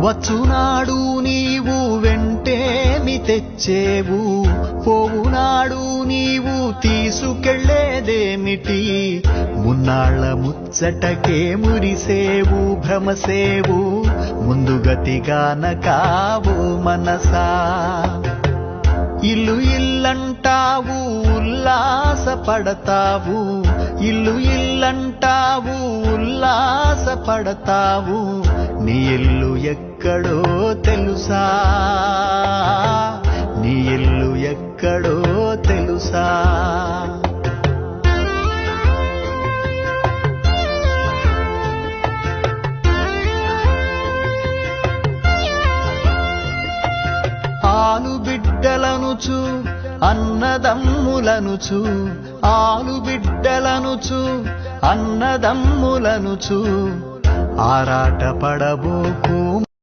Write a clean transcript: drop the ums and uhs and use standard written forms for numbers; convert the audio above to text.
వచ్చునాడు నీవు వెంటేమి తెచ్చేవు, పోవునాడు నీవు తీసుకెళ్లేదేమిటి? మున్నాళ్ల ముచ్చటకే మురిసేవు భ్రమసేవు, ముందుగతిగాన కావు మనసా. ఇల్లు ఇల్లంటావు ఉల్లాసపడతావు, ఇల్లు ఇల్లంటావు ఉల్లాసపడతావు, నీ ఇల్లు ఎక్కడో తెలుసా? నీ ఇల్లు ఎక్కడో తెలుసా? ఆలుబిడ్డలనుచు అన్నదమ్ములనుచు, ఆలుబిడ్డలనుచు అన్నదమ్ములనుచు, ఆరాట పడబోకు